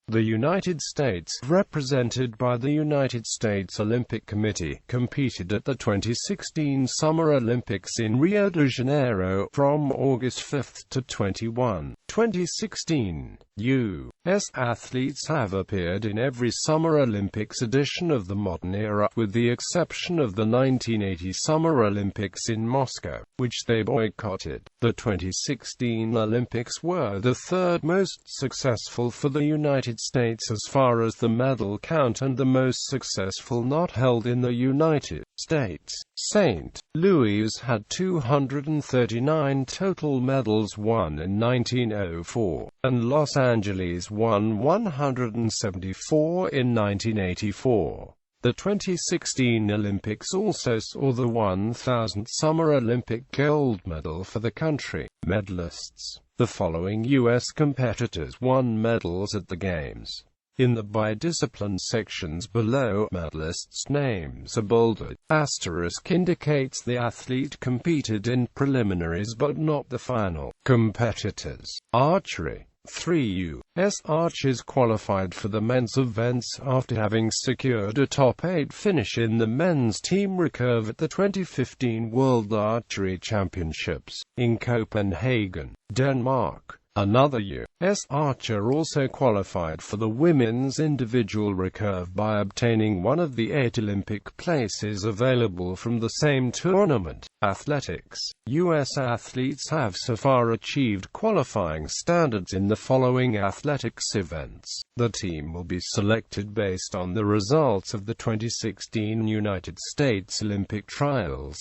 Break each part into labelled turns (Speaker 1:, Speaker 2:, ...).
Speaker 1: The United States, represented by the United States Olympic Committee, competed at the 2016 Summer Olympics in Rio de Janeiro from August 5 to 21, 2016. U.S. athletes have appeared in every Summer Olympics edition of the modern era, with the exception of the 1980 Summer Olympics in Moscow, which they boycotted. The 2016 Olympics were the third most successful for the United States as far as the medal count and the most successful not held in the United States. St. Louis had 239 total medals won in 1904, and Los Angeles won 174 in 1984. The 2016 Olympics also saw the 1,000th Summer Olympic gold medal for the country. Medalists. The following U.S. competitors won medals at the Games. In the by-discipline sections below, medalists' names are bolded. Asterisk indicates the athlete competed in preliminaries but not the final. Competitors. Archery. 3 U.S. archers qualified for the men's events after having secured a top 8 finish in the men's team recurve at the 2015 World Archery Championships in Copenhagen, Denmark. Another U.S. archer also qualified for the women's individual recurve by obtaining one of the 8 Olympic places available from the same tournament. Athletics. U.S. athletes have so far achieved qualifying standards in the following athletics events. The team will be selected based on the results of the 2016 United States Olympic trials.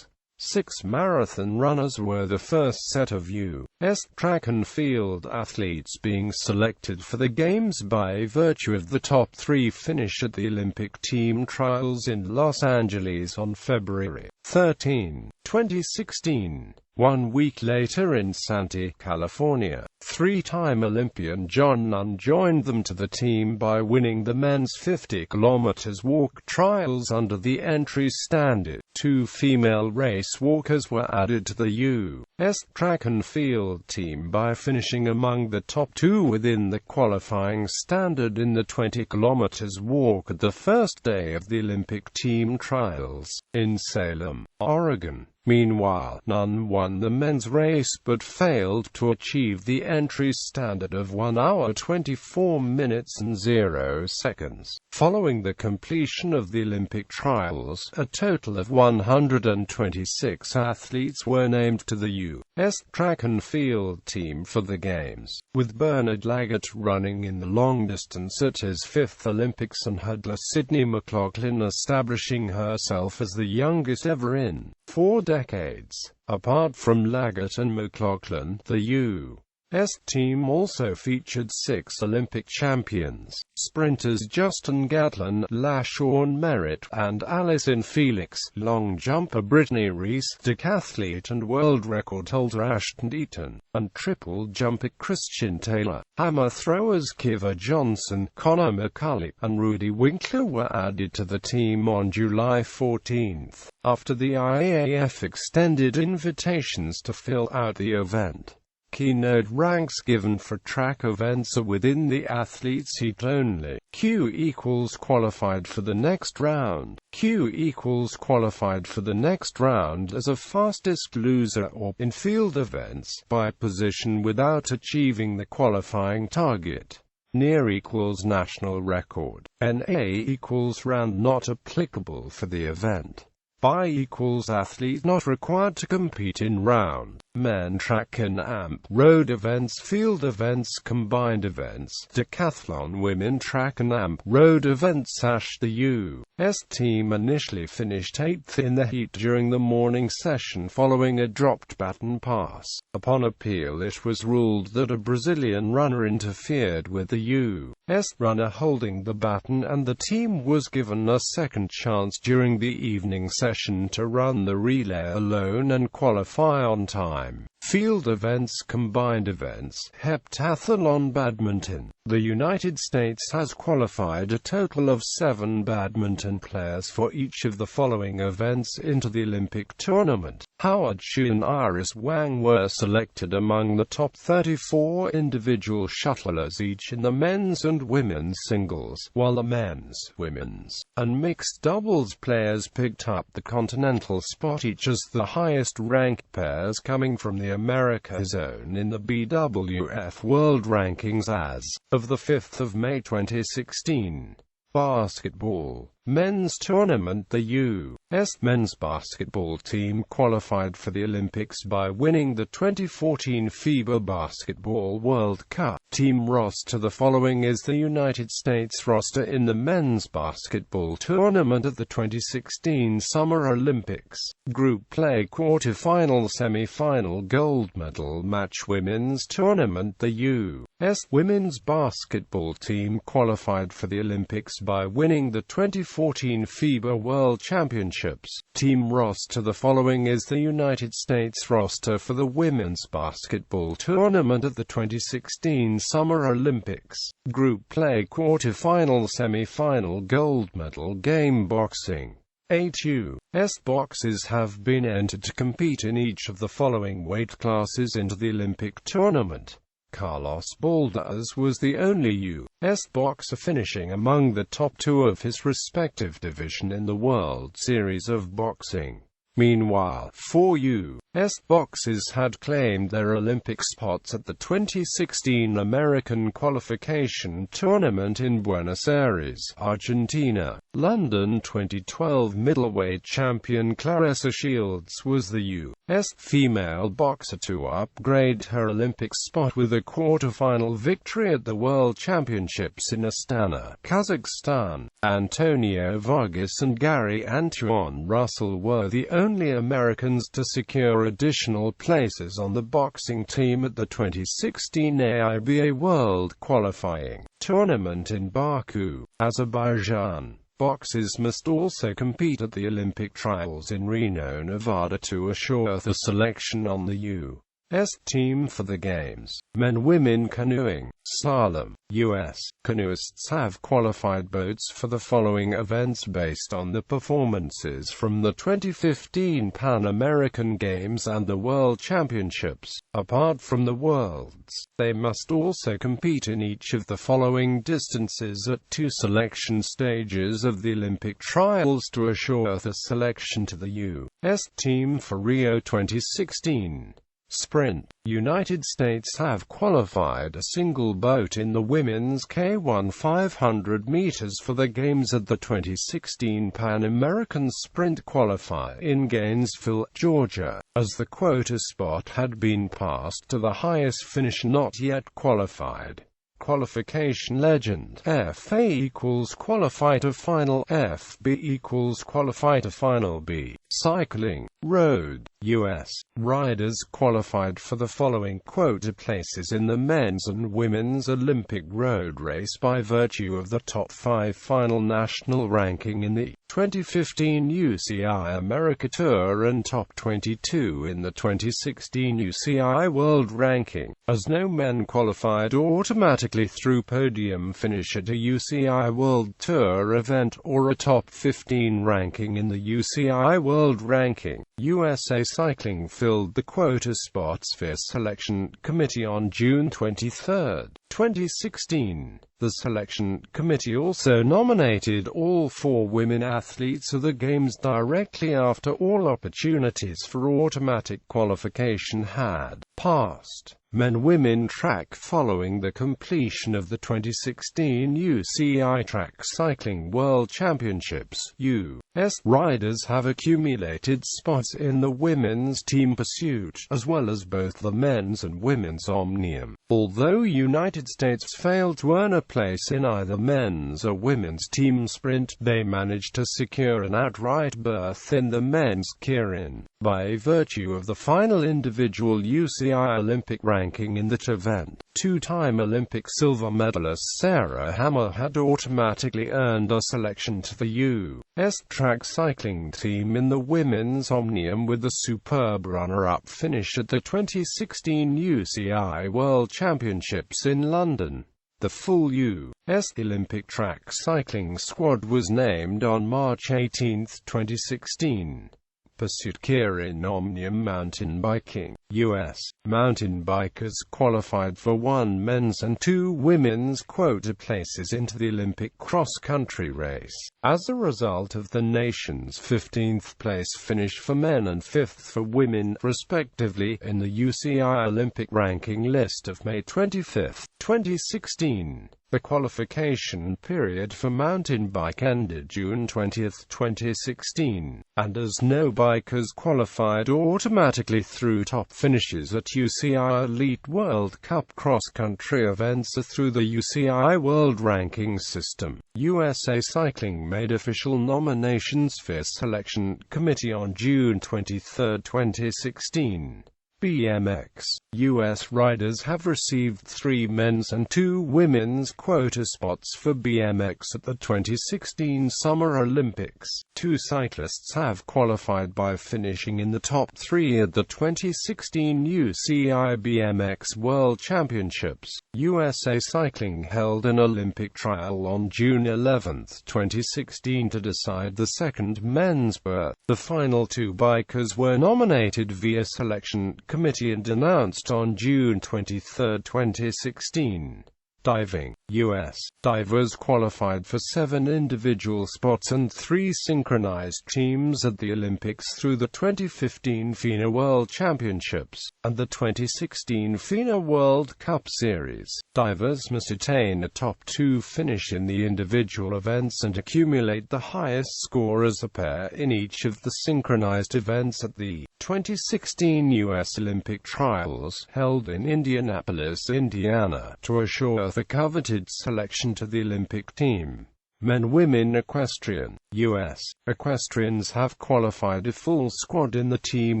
Speaker 1: 6 marathon runners were the first set of U.S. track and field athletes being selected for the Games by virtue of the top 3 finish at the Olympic team trials in Los Angeles on February 13, 2016. 1 week later in Santa, California, 3-time Olympian John Nunn joined them to the team by winning the men's 50 km walk trials under the entry standard. 2 female race walkers were added to the U.S. track and field team by finishing among the top 2 within the qualifying standard in the 20 km walk at the first day of the Olympic team trials in Salem, Oregon. Meanwhile, Nunn won the men's race but failed to achieve the entry standard of 1 hour 24 minutes and 0 seconds. Following the completion of the Olympic trials, a total of 126 athletes were named to the U.S. track and field team for the Games, with Bernard Lagat running in the long distance at his 5th Olympics and hurdler Sydney McLaughlin establishing herself as the youngest ever in 4 decades. Apart from Lagat and McLaughlin, the U.S. team also featured 6 Olympic champions, sprinters Justin Gatlin, LaShawn Merritt, and Allyson Felix, long jumper Brittany Reese, decathlete and world record holder Ashton Eaton, and triple jumper Christian Taylor. Hammer throwers Kiva Johnson, Connor McCulley, and Rudy Winkler were added to the team on July 14, after the IAAF extended invitations to fill out the event. Keynote ranks given for track events are within the athlete's heat only. Q equals qualified for the next round. Q equals qualified for the next round as a fastest loser or, in field events, by position without achieving the qualifying target. Near equals national record. NA equals round not applicable for the event. By equals athlete not required to compete in round. Men track and AMP, road events, field events, combined events, decathlon, women track and AMP, road events. The U.S. team initially finished 8th in the heat during the morning session following a dropped baton pass. Upon appeal it was ruled that a Brazilian runner interfered with the U.S. runner holding the baton and the team was given a second chance during the evening session to run the relay alone and qualify on time. Field events, combined events, heptathlon, badminton. The United States has qualified a total of 7 badminton players for each of the following events into the Olympic tournament. Howard Hsu and Iris Wang were selected among the top 34 individual shuttlers each in the men's and women's singles, while the men's, women's, and mixed doubles players picked up the continental spot each as the highest-ranked pairs coming from the America zone in the BWF World Rankings as of the 5th of May 2016. Basketball. Men's tournament. The U.S. men's basketball team qualified for the Olympics by winning the 2014 FIBA Basketball World Cup. Team roster. The following is the United States roster in the men's basketball tournament at the 2016 Summer Olympics. Group play, quarterfinal, semi-final, gold medal match. Women's tournament. The U.S. women's basketball team qualified for the Olympics by winning the 2014 FIBA World Championships. Team roster. The following is the United States roster for the women's basketball tournament at the 2016 Summer Olympics. Group play, quarterfinal, semi-final, gold medal game. Boxing. 8 U.S. boxers have been entered to compete in each of the following weight classes into the Olympic tournament. Carlos Balderas was the only U.S. boxer finishing among the top 2 of his respective division in the World Series of Boxing. Meanwhile, 4 U.S. boxers had claimed their Olympic spots at the 2016 American Qualification Tournament in Buenos Aires, Argentina. London 2012 middleweight champion Claressa Shields was the U.S. female boxer to upgrade her Olympic spot with a quarterfinal victory at the World Championships in Astana, Kazakhstan. Antonio Vargas and Gary Antoine Russell were the only Americans to secure additional places on the boxing team at the 2016 AIBA World Qualifying Tournament in Baku, Azerbaijan. Boxers must also compete at the Olympic trials in Reno, Nevada to assure the selection on the U.S. team for the Games. Men/Women canoeing. Slalom. U.S. canoeists have qualified boats for the following events based on the performances from the 2015 Pan American Games and the World Championships. Apart from the Worlds, they must also compete in each of the following distances at 2 selection stages of the Olympic trials to assure the selection to the U.S. team for Rio 2016. Sprint. United States have qualified a single boat in the women's K1 500 meters for the Games at the 2016 Pan American Sprint Qualifier in Gainesville, Georgia, as the quota spot had been passed to the highest finisher not yet qualified. Qualification legend. FA equals qualify to final. FB equals qualify to final B. Cycling. Road. U.S. riders qualified for the following quota places in the men's and women's Olympic road race by virtue of the top 5 final national ranking in the 2015 UCI America Tour and top 22 in the 2016 UCI World Ranking, as no men qualified automatically through podium finish at a UCI World Tour event or a top 15 ranking in the UCI World Ranking. USA Cycling filled the quota spots for selection committee on June 23, 2016. The selection committee also nominated all 4 women athletes of the Games directly after all opportunities for automatic qualification had passed. Men/Women track. Following the completion of the 2016 UCI Track Cycling World Championships, U.S. riders have accumulated spots in the women's team pursuit, as well as both the men's and women's omnium. Although United States failed to earn a place in either men's or women's team sprint, they managed to secure an outright berth in the men's keirin, by virtue of the final individual UCI Olympic ranking ranking in that event. Two-time Olympic silver medalist Sarah Hammer had automatically earned a selection to the U.S. track cycling team in the women's Omnium with a superb runner-up finish at the 2016 UCI World Championships in London. The full U.S. Olympic track cycling squad was named on March 18, 2016. Pursuit Keirin Omnium mountain biking. U.S. mountain bikers qualified for 1 men's and 2 women's quota places into the Olympic cross-country race. As a result of the nation's 15th place finish for men and 5th for women, respectively, in the UCI Olympic ranking list of May 25, 2016. The qualification period for mountain bike ended June 20, 2016, and as no bikers qualified automatically through top finishes at UCI Elite World Cup cross-country events or through the UCI World Ranking System, USA Cycling made official nominations for Selection Committee on June 23, 2016. BMX. U.S. riders have received 3 men's and 2 women's quota spots for BMX at the 2016 Summer Olympics. 2 cyclists have qualified by finishing in the top 3 at the 2016 UCI BMX World Championships. USA Cycling held an Olympic trial on June 11, 2016 to decide the second men's berth. The final 2 bikers were nominated via Selection Committee and announced on June 23, 2016. Diving. U.S. divers qualified for 7 individual spots and 3 synchronized teams at the Olympics through the 2015 FINA World Championships and the 2016 FINA World Cup Series. Divers must attain a top 2 finish in the individual events and accumulate the highest score as a pair in each of the synchronized events at the 2016 U.S. Olympic Trials, held in Indianapolis, Indiana, to assure the coveted selection to the Olympic team. Men-Women Equestrian. U.S. equestrians have qualified a full squad in the team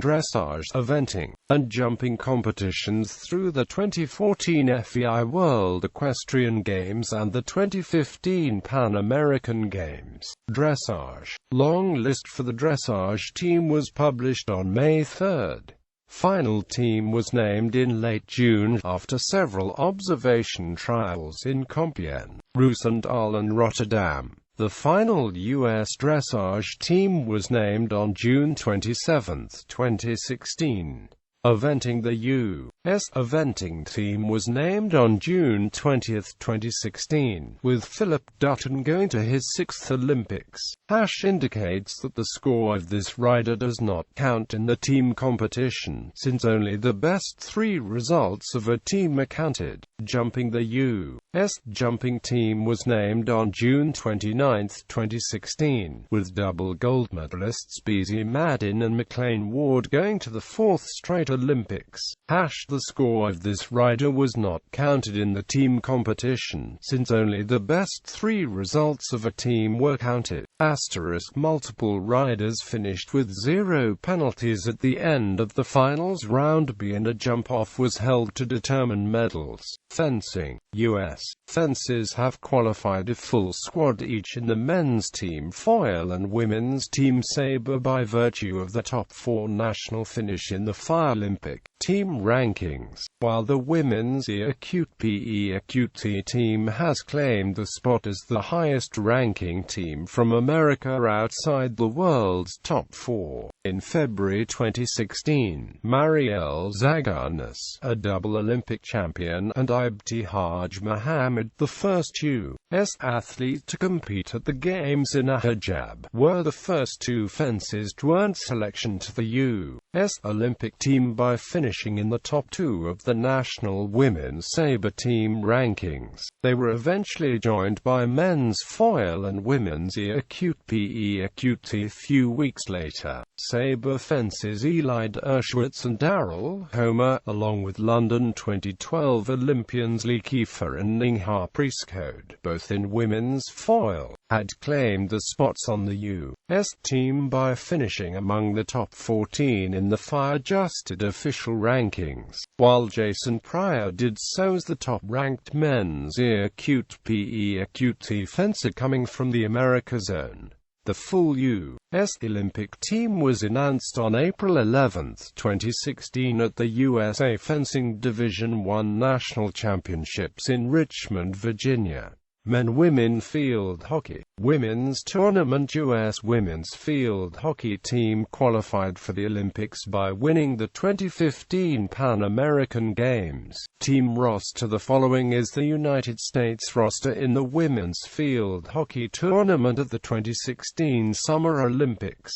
Speaker 1: dressage, eventing, and jumping competitions through the 2014 FEI World Equestrian Games and the 2015 Pan American Games. Dressage. Long list for the dressage team was published on May 3. Final team was named in late June, after several observation trials in Compiègne, Roosendaal and Rotterdam. The final U.S. dressage team was named on June 27, 2016. Eventing. The U.S. eventing team was named on June 20, 2016, with Philip Dutton going to his 6th Olympics. Hash indicates that the score of this rider does not count in the team competition, since only the best 3 results of a team are counted. Jumping. The U.S. jumping team was named on June 29, 2016, with double gold medalists Beatty Madden and McLean Ward going to the 4th straight Olympics. The score of this rider was not counted in the team competition, since only the best 3 results of a team were counted. Multiple riders finished with 0 penalties at the end of the finals round B, and a jump-off was held to determine medals. Fencing. U.S. fencers have qualified a full squad each in the men's team foil and women's team sabre by virtue of the top 4 national finish in the FI Olympic team rankings, while the women's acute team has claimed the spot as the highest ranking team from America outside the world's top 4. In February 2016, Marielle Zaganis, a double Olympic champion, and Ibtihaj Mohammed, the first U.S. athlete to compete at the Games in Ahajab, were the first 2 fences to earn selection to the U.S. Olympic team by finishing in the top 2 of the national women's sabre team rankings. They were eventually joined by men's foil and women's acute a few weeks later. Sabre fences Eli Dershowitz and Daryl Homer, along with London 2012 Olympians Lee Kiefer and Ningha Priestcode, both in women's foil. had claimed the spots on the U.S. team by finishing among the top 14 in the FIA-adjusted official rankings, while Jason Pryor did so as the top-ranked men's acute fencer coming from the America zone. The full U.S. Olympic team was announced on April 11, 2016 at the USA Fencing Division I National Championships in Richmond, Virginia. Men-Women Field Hockey. Women's Tournament. U.S. women's field hockey team qualified for the Olympics by winning the 2015 Pan American Games. Team roster. The following is the United States roster in the women's field hockey tournament at the 2016 Summer Olympics.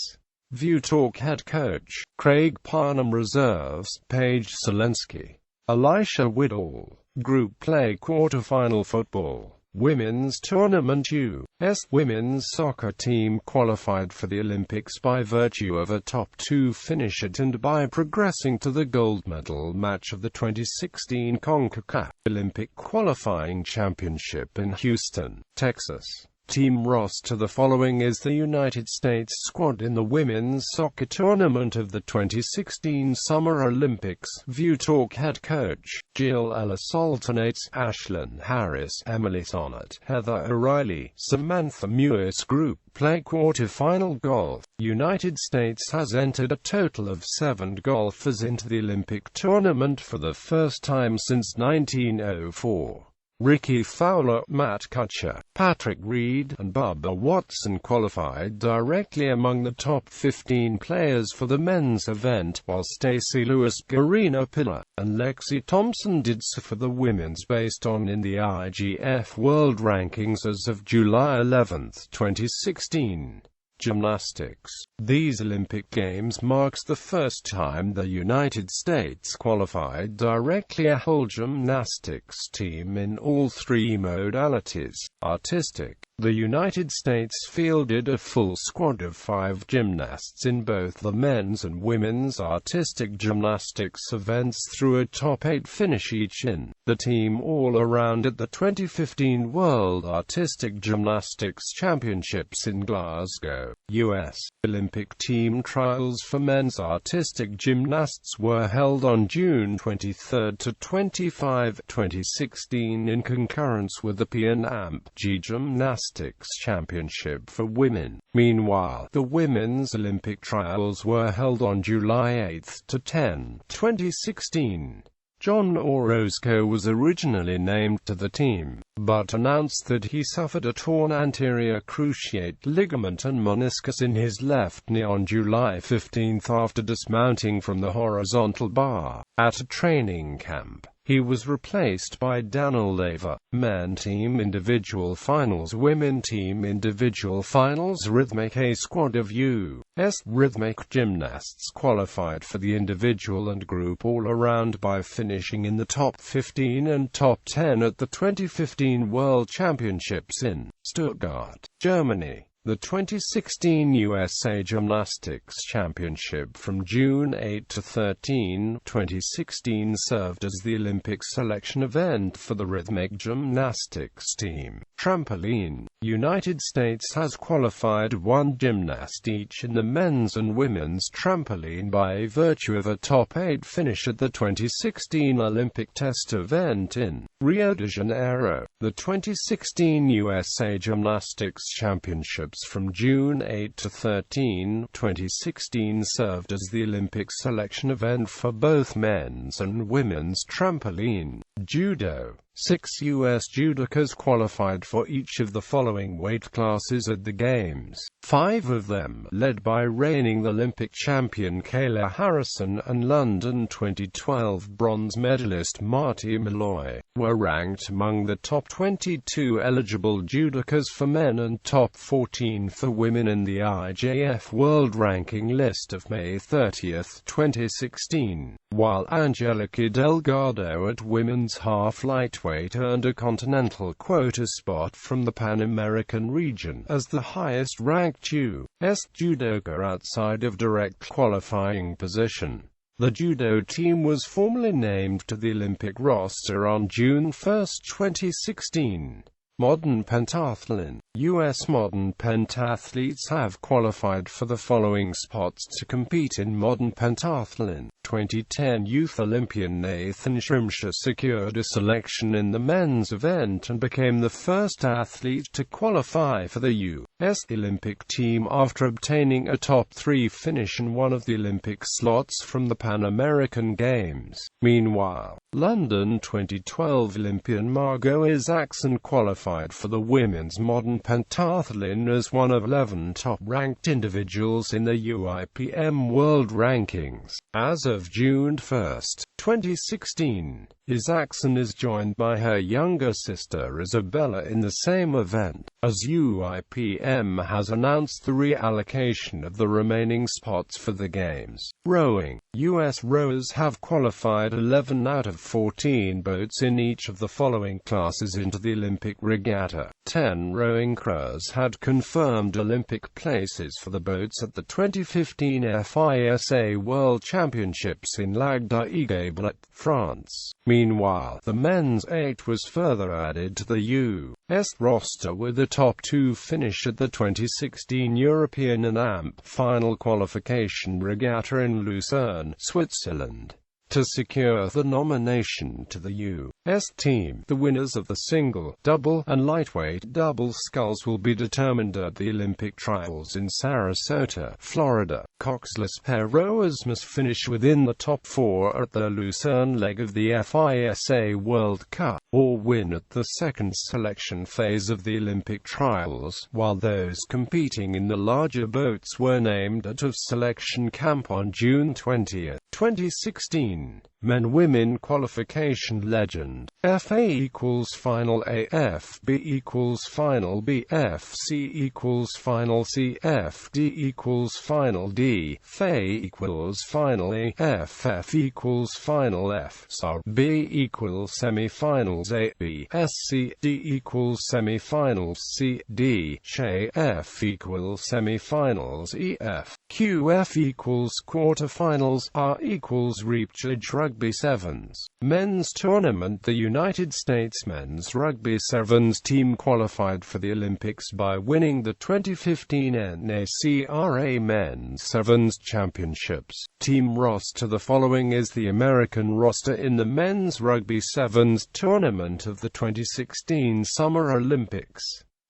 Speaker 1: View Talk Head Coach, Craig Parnham. Reserves, Paige Selensky, Elisha Whitall. Group Play. Quarterfinal Football. Women's Tournament. U.S. women's soccer team qualified for the Olympics by virtue of a top 2 finish at and by progressing to the gold medal match of the 2016 CONCACAF Olympic Qualifying Championship in Houston, Texas. Team roster. The following is the United States squad in the women's soccer tournament of the 2016 Summer Olympics. View Talk Head Coach, Jill Ellis. Alternates, Ashlyn Harris, Emily Sonnet, Heather O'Reilly, Samantha Mewis. Group Play. Quarterfinal Golf. United States has entered a total of 7 golfers into the Olympic tournament for the first time since 1904. Ricky Fowler, Matt Kuchar, Patrick Reed, and Bubba Watson qualified directly among the top 15 players for the men's event, while Stacey Lewis, Garina Piller, and Lexi Thompson did so for the women's based on in the IGF World Rankings as of July 11, 2016. Gymnastics. These Olympic Games marks the first time the United States qualified directly a whole gymnastics team in all 3 modalities. Artistic. The United States fielded a full squad of 5 gymnasts in both the men's and women's artistic gymnastics events through a top 8 finish each in the team all-around at the 2015 World Artistic Gymnastics Championships in Glasgow, U.S. Olympic team trials for men's artistic gymnasts were held on June 23 to 25, 2016 in concurrence with the Pan Am Gymnastics Championship for women. Meanwhile, the women's Olympic trials were held on July 8 to 10, 2016. John Orozco was originally named to the team, but announced that he suffered a torn anterior cruciate ligament and meniscus in his left knee on July 15 after dismounting from the horizontal bar at a training camp. He was replaced by Daniel Leva. Men Team Individual Finals. Women Team Individual Finals. Rhythmic. A squad of U.S. rhythmic gymnasts qualified for the individual and group all-around by finishing in the top 15 and top 10 at the 2015 World Championships in Stuttgart, Germany. The 2016 USA Gymnastics Championship from June 8 to 13, 2016 served as the Olympic selection event for the rhythmic gymnastics team. Trampoline. United States has qualified 1 gymnast each in the men's and women's trampoline by virtue of a top 8 finish at the 2016 Olympic test event in Rio de Janeiro. The 2016 USA Gymnastics Championships from June 8 to 13, 2016 served as the Olympic selection event for both men's and women's trampoline. Judo. 6 U.S. judokas qualified for each of the following weight classes at the Games. 5 of them, led by reigning Olympic champion Kayla Harrison and London 2012 bronze medalist Marty Malloy, were ranked among the top 22 eligible judokas for men and top 14 for women in the IJF World Ranking list of May 30, 2016, while Angelica Delgado at women's half-lightweight earned a continental quota spot from the Pan American region as the highest-ranked U.S. judoka outside of direct qualifying position. The judo team was formally named to the Olympic roster on June 1, 2016. Modern pentathlon. U.S. modern pentathletes have qualified for the following spots to compete in modern pentathlon. 2010 Youth Olympian Nathan Shrimsha secured a selection in the men's event and became the first athlete to qualify for the U.S. Olympic team after obtaining a top 3 finish in one of the Olympic slots from the Pan American Games. Meanwhile, London 2012 Olympian Margot Isaacson qualified for the women's modern pentathlon as one of 11 top-ranked individuals in the UIPM World Rankings. As of June 1, 2016, Isaacson is joined by her younger sister Isabella in the same event, as UIPM has announced the reallocation of the remaining spots for the Games. Rowing. U.S. rowers have qualified 11 out of 14 boats in each of the following classes into the Olympic regatta. 10 rowing crews had confirmed Olympic places for the boats at the 2015 FISA World Championships in Lac d'Aigueblat, France. Meanwhile, the men's 8 was further added to the U.S. roster with the top 2 finish at the 2016 European AMP Final Qualification Regatta in Lucerne, Switzerland. To secure the nomination to the U.S. team, the winners of the single, double, and lightweight double sculls will be determined at the Olympic trials in Sarasota, Florida. Coxless pair rowers must finish within the top 4 at the Lucerne leg of the FISA World Cup, or win at the second selection phase of the Olympic trials, while those competing in the larger boats were named at a selection camp on June 20, 2016. Men-Women qualification legend. FA equals final A, FB equals final B, FC equals final C, FD equals final D, FA equals final A, FF equals final F, SAR B equals semi-finals A, B, SC D equals semi-finals C, D, J, F equals semi-finals E, F, QF equals quarterfinals, R equals repechage. Rugby Sevens. Men's tournament. The United States men's rugby sevens team qualified for the Olympics by winning the 2015 NACRA Men's Sevens Championships. Team roster. The following is the American roster in the men's rugby sevens tournament of the 2016 Summer Olympics.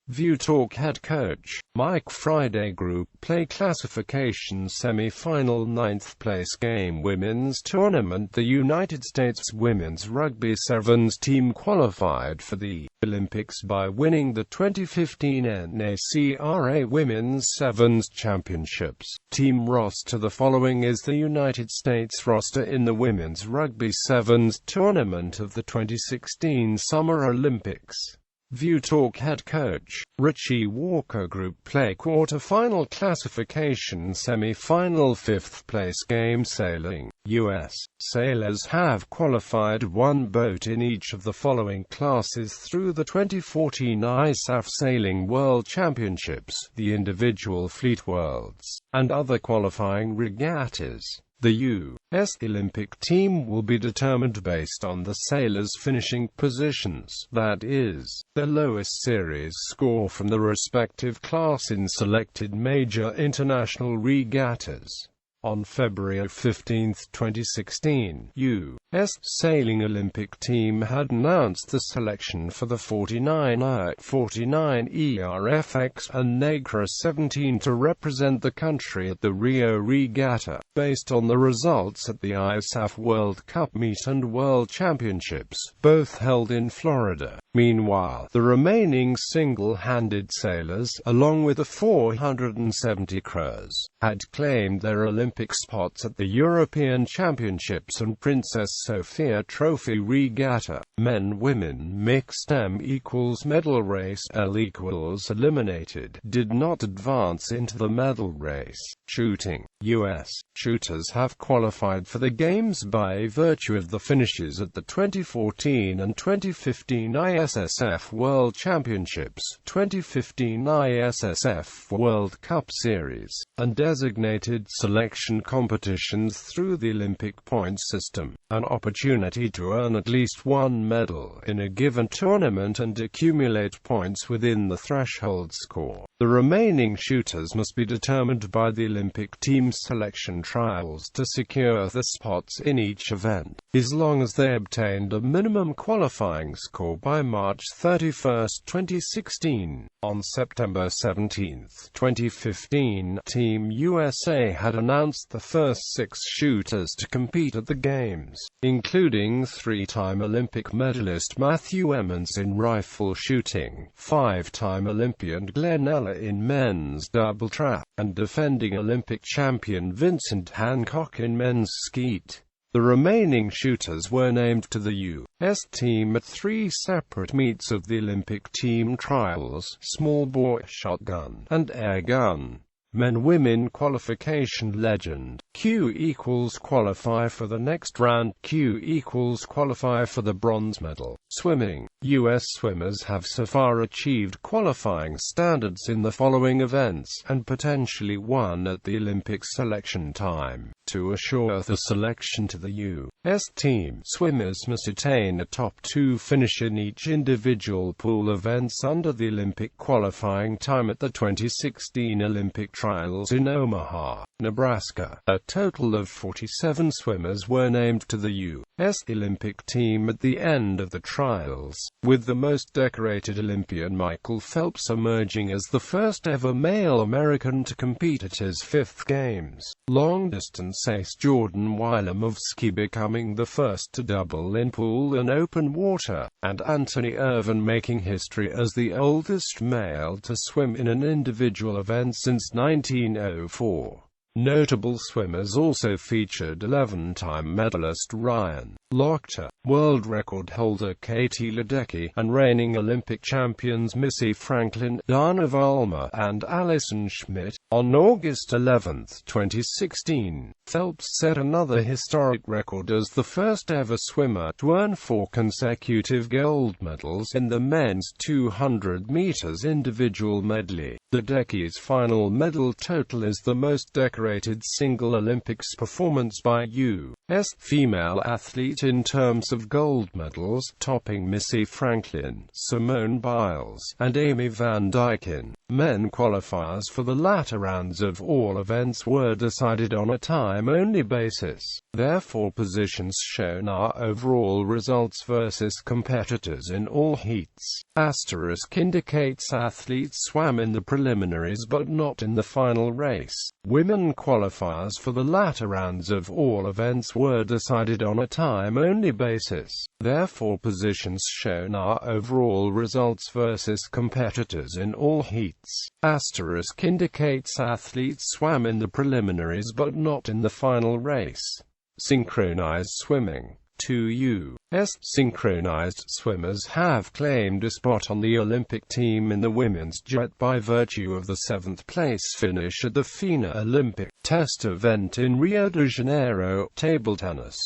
Speaker 1: View Talk Head Coach Mike Friday. Group Play Classification Semi-Final 9th place game Women's Tournament. The United States Women's Rugby Sevens team qualified for the Olympics by winning the 2015 NACRA Women's Sevens Championships. Team roster. The following is the United States roster in the Women's Rugby Sevens Tournament of the 2016 Summer Olympics. View Talk Head Coach Richie Walker. Group Play Quarter-Final Classification Semi-Final 5th place game Sailing. U.S. sailors have qualified 1 boat in each of the following classes through the 2014 ISAF Sailing World Championships, the Individual Fleet Worlds, and other qualifying regattas. The U.S. Olympic team will be determined based on the sailors' finishing positions, that is, their lowest series score from the respective class in selected major international regattas. On February 15, 2016, U.S. Sailing Olympic team had announced the selection for the 49 49 ERFX and NACRA 17 to represent the country at the Rio Regatta, based on the results at the ISAF World Cup meet and World Championships, both held in Florida. Meanwhile, the remaining single-handed sailors, along with the 470 crews, had claimed their Olympic spots at the European Championships and Princess Sophia Trophy Regatta. Men-Women Mixed M equals medal race L equals eliminated did not advance into the medal race. Shooting. U.S. shooters have qualified for the Games by virtue of the finishes at the 2014 and 2015 ISSF World Championships, 2015 ISSF World Cup Series, and designated selection competitions through the Olympic points system. an opportunity to earn at least one medal in a given tournament and accumulate points within the threshold score. The remaining shooters must be determined by the Olympic team selection trials to secure the spots in each event, as long as they obtained a minimum qualifying score by March 31, 2016. On September 17, 2015, Team USA had announced the first 6 shooters to compete at the Games, including 3-time Olympic medalist Matthew Emmons in rifle shooting, 5-time Olympian Glenn Eller in men's double trap, and defending Olympic champion Vincent Hancock in men's skeet. The remaining shooters were named to the U.S. team at 3 separate meets of the Olympic team trials: small bore shotgun and air gun. Men-women qualification legend. Q equals qualify for the next round. Q equals qualify for the bronze medal. Swimming. U.S. swimmers have so far achieved qualifying standards in the following events, and potentially one at the Olympic selection time. To assure the selection to the U.S. team, swimmers must attain a top 2 finish in each individual pool events under the Olympic qualifying time at the 2016 Olympic trials in Omaha, Nebraska. A total of 47 swimmers were named to the U.S. Olympic team at the end of the trials, with the most decorated Olympian Michael Phelps emerging as the first ever male American to compete at his 5th Games. Long-distance ace Jordan Wilemowski becoming the first to double in pool and open water, and Anthony Irvin making history as the oldest male to swim in an individual event since 1904. Notable swimmers also featured 11-time medalist Ryan Lochte, world record holder Katie Ledecky, and reigning Olympic champions Missy Franklin, Dana Vollmer, and Alison Schmidt. On August 11, 2016, Phelps set another historic record as the first ever swimmer to earn 4 consecutive gold medals in the men's 200 meters individual medley. Ledecky's final medal total is the most decorated single Olympics performance by U.S. female athlete in terms of gold medals, topping Missy Franklin, Simone Biles, and Amy Van Dyken. Men qualifiers for the latter rounds of all events were decided on a time-only basis. Therefore, positions shown are overall results versus competitors in all heats. Asterisk indicates athletes swam in the preliminaries but not in the final race. Women qualifiers for the latter rounds of all events were decided on a time-only basis. Therefore, positions shown are overall results versus competitors in all heats. Asterisk indicates athletes swam in the preliminaries but not in the final race. Synchronized swimming. 2 U.S. synchronized swimmers have claimed a spot on the Olympic team in the women's jet by virtue of the 7th-place finish at the FINA Olympic test event in Rio de Janeiro. Table tennis.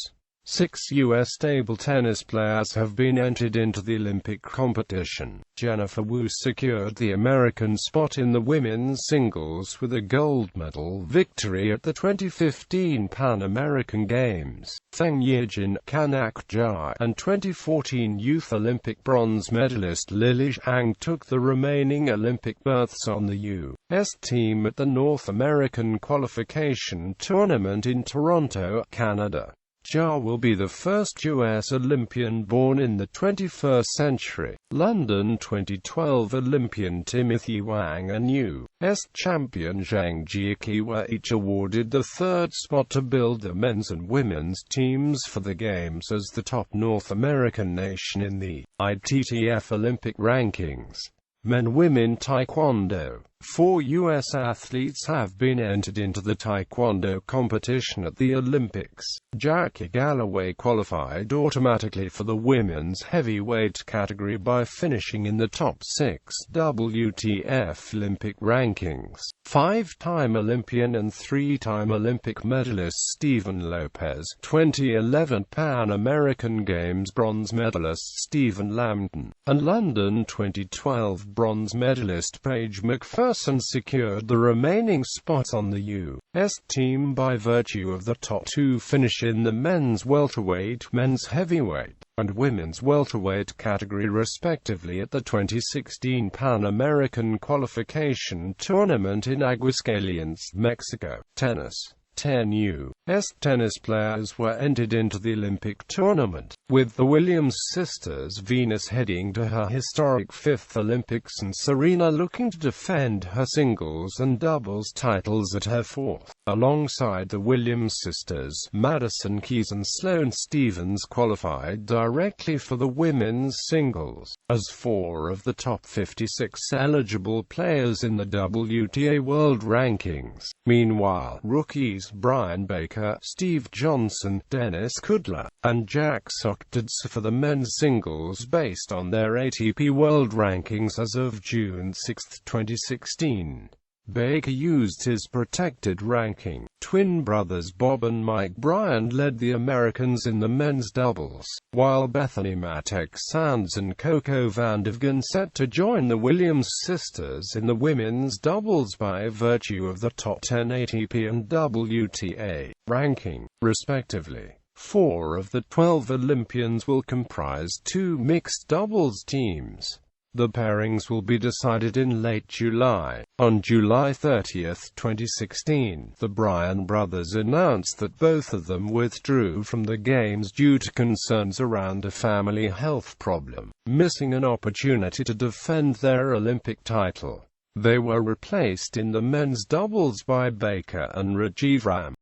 Speaker 1: 6 U.S. table tennis players have been entered into the Olympic competition. Jennifer Wu secured the American spot in the women's singles with a gold medal victory at the 2015 Pan American Games. Feng Yijin, Kanak Jai, and 2014 Youth Olympic bronze medalist Lily Zhang took the remaining Olympic berths on the U.S. team at the North American Qualification Tournament in Toronto, Canada. Jia will be the first U.S. Olympian born in the 21st century. London 2012 Olympian Timothy Wang and U.S. champion Zhang Jiaqi were each awarded the 3rd spot to build the men's and women's teams for the Games as the top North American nation in the ITTF Olympic rankings. Men-Women Taekwondo. 4 U.S. athletes have been entered into the Taekwondo competition at the Olympics. Jackie Galloway qualified automatically for the women's heavyweight category by finishing in the top 6 WTF Olympic rankings. 5-time Olympian and 3-time Olympic medalist Stephen Lopez, 2011 Pan American Games bronze medalist Stephen Lambton, and London 2012 bronze medalist Paige McPherson Madison secured the remaining spots on the U.S. team by virtue of the top two finish in the men's welterweight, men's heavyweight, and women's welterweight category respectively at the 2016 Pan American Qualification Tournament in Aguascalientes, Mexico. Tennis. 10 U.S. tennis players were entered into the Olympic tournament, with the Williams sisters Venus heading to her historic fifth Olympics and Serena looking to defend her singles and doubles titles at her fourth. Alongside the Williams sisters, Madison Keys and Sloane Stephens qualified directly for the women's singles, as 4 of the top 56 eligible players in the WTA World Rankings. Meanwhile, rookies Brian Baker, Steve Johnson, Dennis Kudla, and Jack Sock did so for the men's singles based on their ATP World Rankings as of June 6, 2016. Baker used his protected ranking. Twin brothers Bob and Mike Bryant led the Americans in the men's doubles, while Bethany Mattek-Sands and Coco Vandevgen set to join the Williams sisters in the women's doubles by virtue of the top 10 ATP and WTA ranking, respectively. 4 of the 12 Olympians will comprise 2 mixed doubles teams. The pairings will be decided in late July. On July 30, 2016, the Bryan brothers announced that both of them withdrew from the Games due to concerns around a family health problem, missing an opportunity to defend their Olympic title. They were replaced in the men's doubles by Baker and Rajiv Ram.